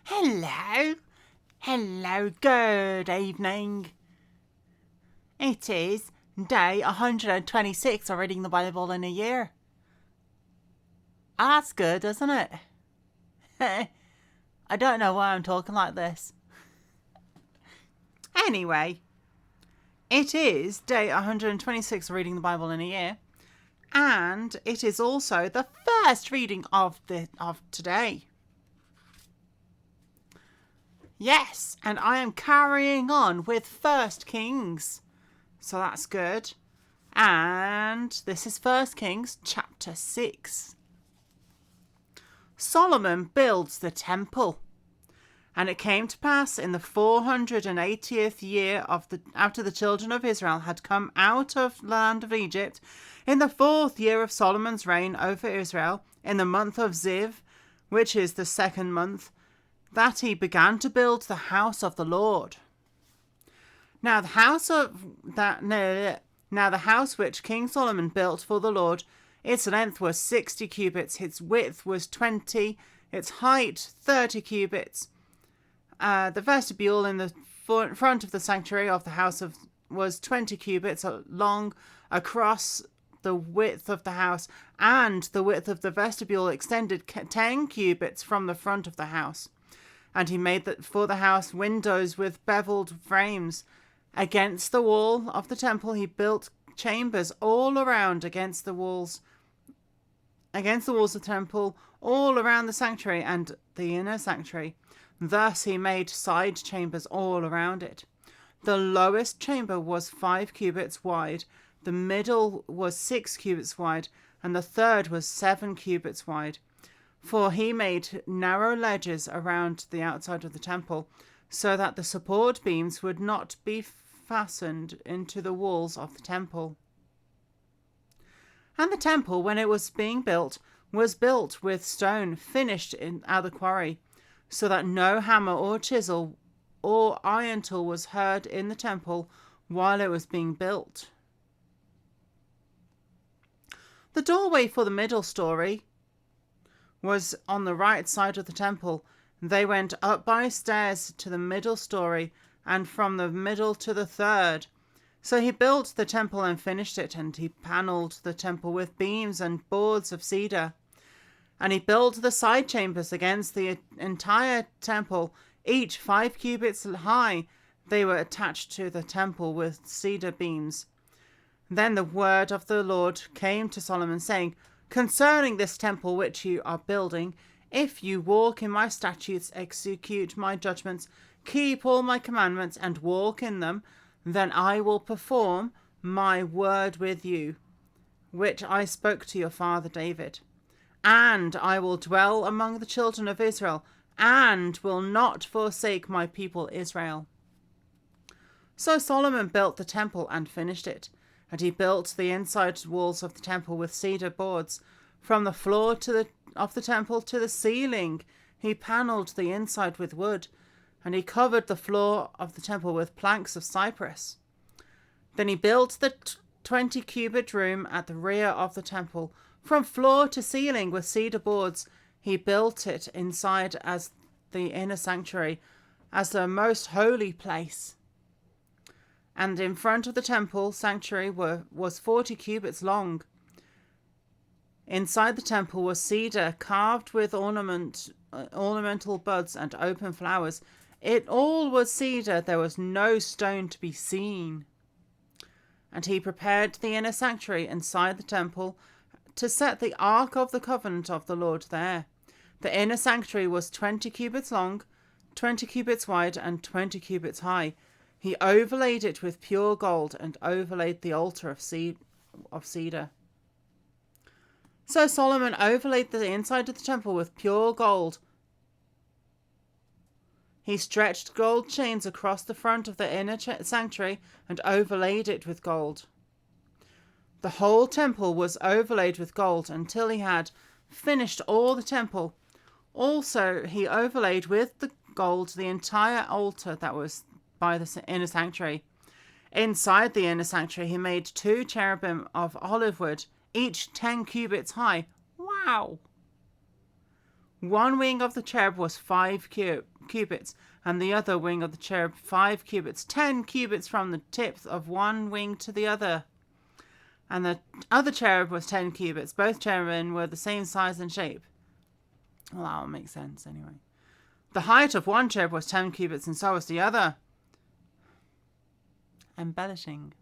Hello. Hello, good evening. It is day 126 of reading the Bible in a year. That's good, isn't it? I don't know why I'm talking like this. Anyway, it is day 126 of reading the Bible in a year, and it is also the first reading of today. Yes, and I am carrying on with 1 Kings. So that's good. And this is 1 Kings chapter 6. Solomon builds the temple. And it came to pass in the 480th year after the children of Israel had come out of the land of Egypt, in the 4th year of Solomon's reign over Israel, in the month of Ziv, which is the 2nd month, that he began to build the house of the Lord. Now the house which King Solomon built for the Lord, its length was 60 cubits, its width was 20, its height 30 cubits. The vestibule in the front of the sanctuary of the house was 20 cubits long across the width of the house, and the width of the vestibule extended 10 cubits from the front of the house. And he made for the house windows with beveled frames. Against the wall of the temple he built chambers all around against the walls of the temple, all around the sanctuary and the inner sanctuary. Thus he made side chambers all around it. The lowest chamber was 5 cubits wide, the middle was 6 cubits wide, and the third was 7 cubits wide. For he made narrow ledges around the outside of the temple, so that the support beams would not be fastened into the walls of the temple. And the temple, when it was being built, was built with stone finished at the quarry, so that no hammer or chisel or iron tool was heard in the temple while it was being built. The doorway for the middle story was on the right side of the temple. They went up by stairs to the middle story, and from the middle to the third. So he built the temple and finished it, and he panelled the temple with beams and boards of cedar. And he built the side chambers against the entire temple, each 5 cubits high. They were attached to the temple with cedar beams. Then the word of the Lord came to Solomon, saying, Concerning this temple which you are building, if you walk in my statutes, execute my judgments, keep all my commandments, and walk in them, then I will perform my word with you, which I spoke to your father David. And I will dwell among the children of Israel, and will not forsake my people Israel. So Solomon built the temple and finished it. And he built the inside walls of the temple with cedar boards. From the floor of the temple to the ceiling, he panelled the inside with wood, and he covered the floor of the temple with planks of cypress. Then he built the 20-cubit room at the rear of the temple. From floor to ceiling with cedar boards, he built it inside as the inner sanctuary, as the most holy place. And in front of the temple sanctuary was 40 cubits long. Inside the temple was cedar carved with ornamental buds and open flowers. It all was cedar, there was no stone to be seen. And he prepared the inner sanctuary inside the temple to set the ark of the covenant of the Lord there. The inner sanctuary was 20 cubits long, 20 cubits wide, and 20 cubits high. He overlaid it with pure gold and overlaid the altar of cedar. So Solomon overlaid the inside of the temple with pure gold. He stretched gold chains across the front of the inner sanctuary and overlaid it with gold. The whole temple was overlaid with gold until he had finished all the temple. Also he overlaid with the gold the entire altar that was by the inner sanctuary. Inside the inner sanctuary he made 2 cherubim of olive wood, each 10 cubits high. Wow! One wing of the cherub was 5 cubits, and the other wing of the cherub 5 cubits, 10 cubits from the tips of one wing to the other. And the other cherub was 10 cubits. Both cherubim were the same size and shape. Well, that will make sense anyway. The height of one cherub was 10 cubits, and so was the other. Embellishing.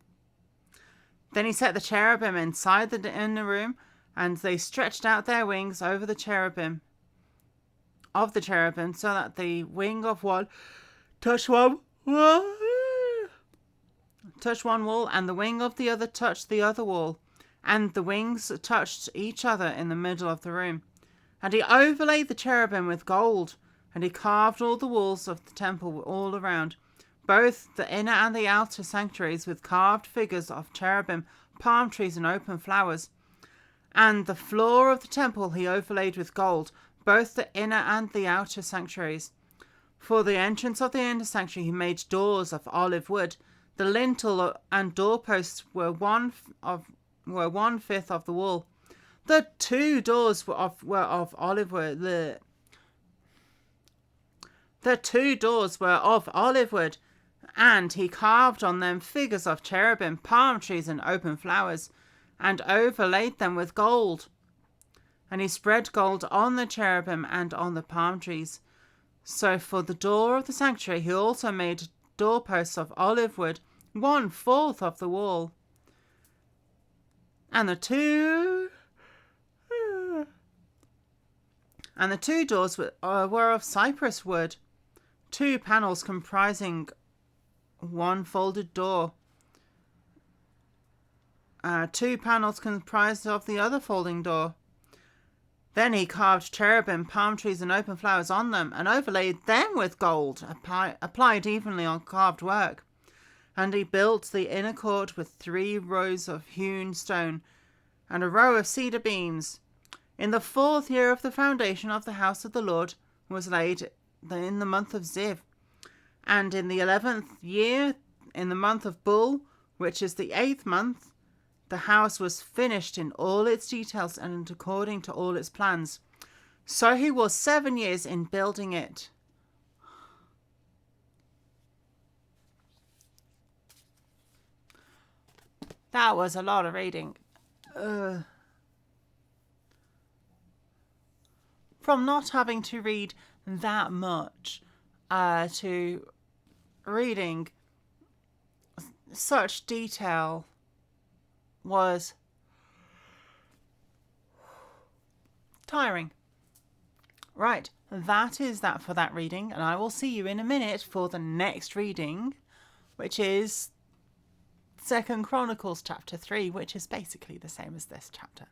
Then he set the cherubim inside the inner room, and they stretched out their wings over the cherubim, so that the wing of one touched one wall, and the wing of the other touched the other wall, and the wings touched each other in the middle of the room. And he overlaid the cherubim with gold, and he carved all the walls of the temple all around, both the inner and the outer sanctuaries, with carved figures of cherubim, palm trees, and open flowers. And the floor of the temple he overlaid with gold, both the inner and the outer sanctuaries. For the entrance of the inner sanctuary he made doors of olive wood. The lintel and doorposts were 1/5 of the wall. The 2 doors were of olive wood. The 2 doors were of olive wood, and he carved on them figures of cherubim, palm trees, and open flowers, and overlaid them with gold. And he spread gold on the cherubim and on the palm trees. So for the door of the sanctuary he also made doorposts of olive wood, 1/4 of the wall. And the two doors were of cypress wood, 2 panels comprising one folded door. 2 panels comprised of the other folding door. Then he carved cherubim, palm trees, and open flowers on them, and overlaid them with gold, applied evenly on carved work. And he built the inner court with 3 rows of hewn stone, and a row of cedar beams. In the 4th year of the foundation of the house of the Lord was laid in the month of Ziv. And in the 11th year, in the month of Bul, which is the 8th month, the house was finished in all its details and according to all its plans. So he was 7 years in building it. That was a lot of reading. From not having to read that much to reading such detail was tiring. Right, that is that for that reading, and I will see you in a minute for the next reading, which is 2 Chronicles chapter 3, which is basically the same as this chapter.